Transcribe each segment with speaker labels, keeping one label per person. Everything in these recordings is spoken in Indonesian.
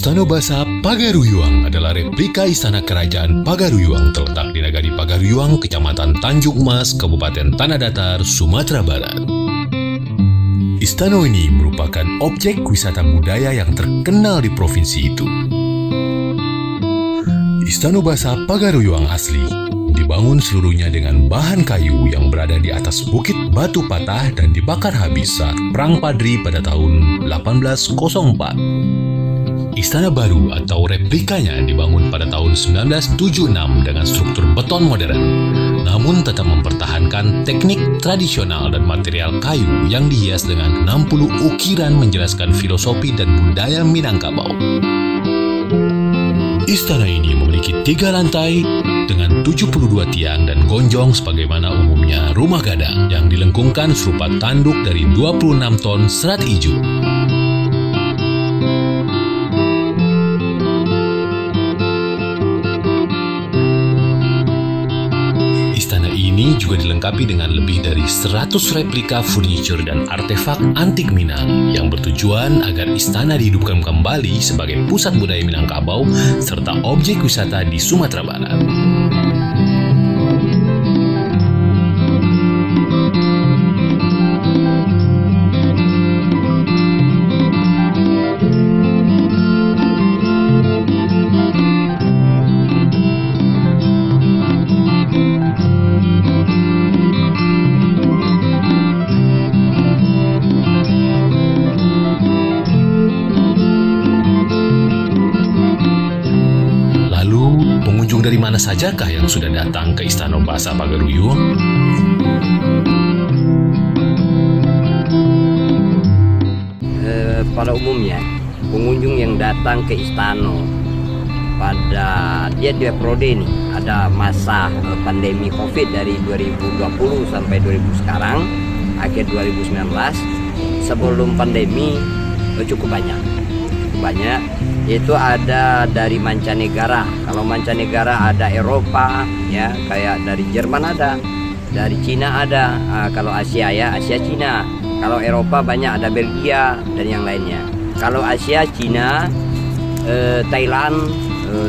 Speaker 1: Istana Basa Pagaruyuang adalah replika istana kerajaan Pagaruyuang terletak di Nagari Pagaruyuang, Kecamatan Tanjung Mas, Kabupaten Tanah Datar, Sumatera Barat. Istana ini merupakan objek wisata budaya yang terkenal di provinsi itu. Istana Basa Pagaruyuang asli dibangun seluruhnya dengan bahan kayu yang berada di atas bukit batu patah dan dibakar habis saat Perang Padri pada tahun 1804. Istana baru atau replikanya dibangun pada tahun 1976 dengan struktur beton modern, namun tetap mempertahankan teknik tradisional dan material kayu yang dihias dengan 60 ukiran menjelaskan filosofi dan budaya Minangkabau. Istana ini memiliki 3 lantai dengan 72 tiang dan gonjong sebagaimana umumnya rumah gadang yang dilengkungkan serupa tanduk dari 26 ton serat ijo. Istana ini juga dilengkapi dengan lebih dari 100 replika furniture dan artefak antik Minang yang bertujuan agar istana dihidupkan kembali sebagai pusat budaya Minangkabau serta objek wisata di Sumatera Barat. Dari mana sajakah yang sudah datang ke Istana Basa Pagaruyuang?
Speaker 2: Pada umumnya, pengunjung yang datang ke istana pada dia periode ini ada masa pandemi COVID dari 2020 sampai 2000 sekarang, akhir 2019. Sebelum pandemi cukup banyak. Itu ada dari mancanegara. Kalau mancanegara ada Eropa, ya kayak dari Jerman ada, dari Cina ada. Kalau Asia ya Asia Cina. Kalau Eropa banyak ada Belgia dan yang lainnya. Kalau Asia Cina, Thailand,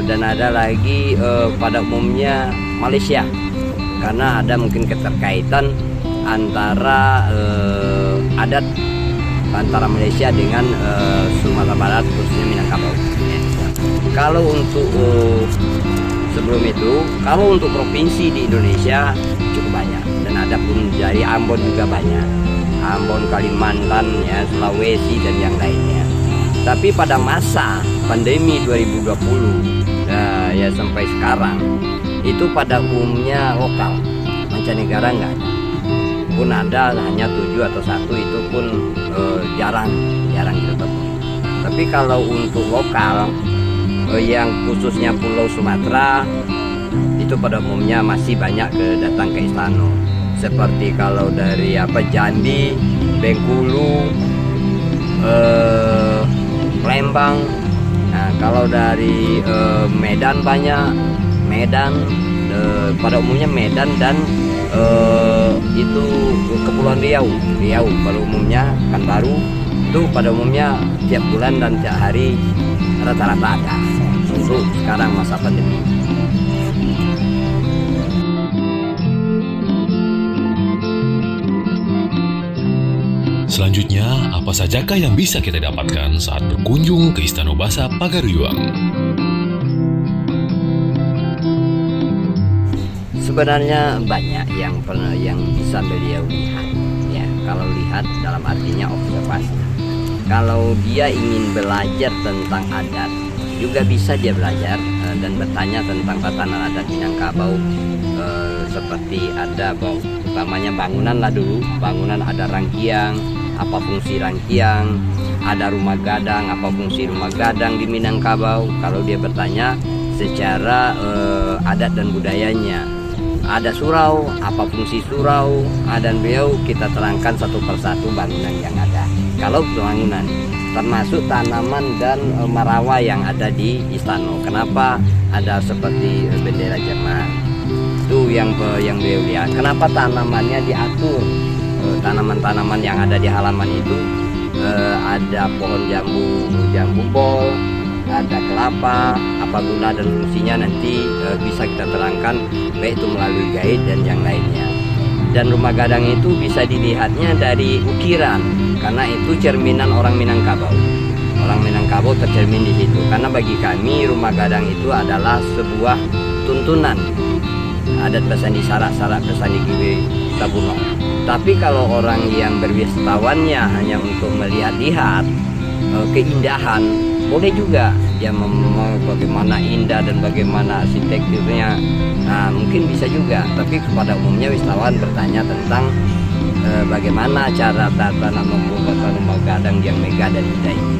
Speaker 2: dan ada lagi pada umumnya Malaysia. Karena ada mungkin keterkaitan antara adat antara Malaysia dengan Sumatera Barat khususnya Minangkabau. Kalau untuk sebelum itu, kalau untuk provinsi di Indonesia cukup banyak dan ada pun dari Ambon juga banyak, Ambon, Kalimantan, ya Sulawesi dan yang lainnya. Tapi pada masa pandemi 2020 ya sampai sekarang itu pada umumnya lokal, mancanegara nggak ada. Pun ada hanya 7 atau 1 itu pun jarang kita temui. Tapi kalau untuk lokal yang khususnya Pulau Sumatera itu pada umumnya masih banyak datang ke istana. Seperti kalau dari Jambi, Bengkulu, Palembang. Nah, kalau dari Medan banyak, pada umumnya Medan dan itu Kepulauan Riau pada umumnya Pekanbaru itu pada umumnya tiap bulan dan tiap hari rata-rata ada untuk sekarang masa pandemi.
Speaker 1: Selanjutnya, apa sajakah yang bisa kita dapatkan saat berkunjung ke Istana Basa Pagaruyuang?
Speaker 2: Sebenarnya banyak yang bisa beliau lihat, ya. Kalau lihat dalam artinya observasi. Kalau dia ingin belajar tentang adat, juga bisa dia belajar dan bertanya tentang tatanan adat Minangkabau. Seperti ada utamanya bangunan lah dulu, bangunan ada rangkiang, apa fungsi rangkiang, ada rumah gadang, apa fungsi rumah gadang di Minangkabau. Kalau dia bertanya secara adat dan budayanya. Ada surau, apa fungsi surau, dan beliau kita terangkan satu persatu bangunan yang ada. Kalau bangunan, termasuk tanaman dan marawa yang ada di istana. Kenapa ada seperti bendera Jerman? Itu yang beliau lihat. Kenapa tanamannya diatur? Tanaman-tanaman yang ada di halaman itu ada pohon jambu bol, ada kelapa, apa guna dan fungsinya nanti bisa kita terangkan baik itu melalui guide dan yang lainnya. Dan rumah gadang itu bisa dilihatnya dari ukiran, karena itu cerminan orang Minangkabau. Orang Minangkabau tercermin di situ. Karena bagi kami rumah gadang itu adalah sebuah tuntunan adat Basandi Sarak Basandi Kiwe Tabuno. Tapi kalau orang yang berwisatawannya hanya untuk melihat-lihat keindahan, boleh juga dia bagaimana indah dan bagaimana arsitekturnya. Nah, mungkin bisa juga. Tapi kepada umumnya wisatawan bertanya tentang bagaimana cara tata nama pembuatan rumah gadang yang megah dan indah ini.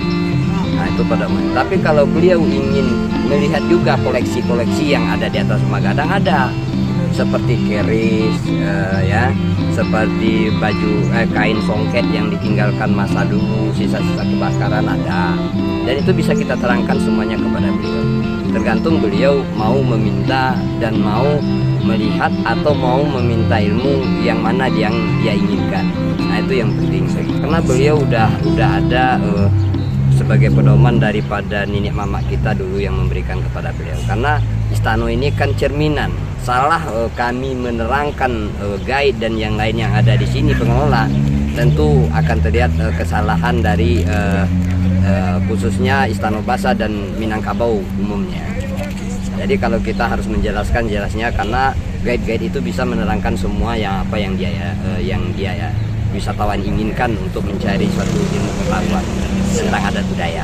Speaker 2: Nah, itu pada umumnya. Tapi kalau beliau ingin melihat juga koleksi-koleksi yang ada di atas rumah gadang, ada seperti keris, ya, seperti baju kain songket yang ditinggalkan masa dulu, sisa-sisa kebakaran ada. Dan itu bisa kita terangkan semuanya kepada beliau. Tergantung beliau mau meminta dan mau melihat atau mau meminta ilmu yang mana yang dia inginkan. Nah, itu yang penting. Karena beliau udah ada sebagai pedoman daripada nenek mama kita dulu yang memberikan kepada beliau. Karena istana ini kan cerminan. Salah kami menerangkan guide dan yang lain yang ada di sini pengelola, tentu akan terlihat kesalahan dari khususnya Istana Basa dan Minangkabau umumnya. Jadi kalau kita harus menjelaskan jelasnya, karena guide-guide itu bisa menerangkan semua yang apa yang dia wisatawan inginkan untuk mencari suatu ilmu pengetahuan tentang adat budaya.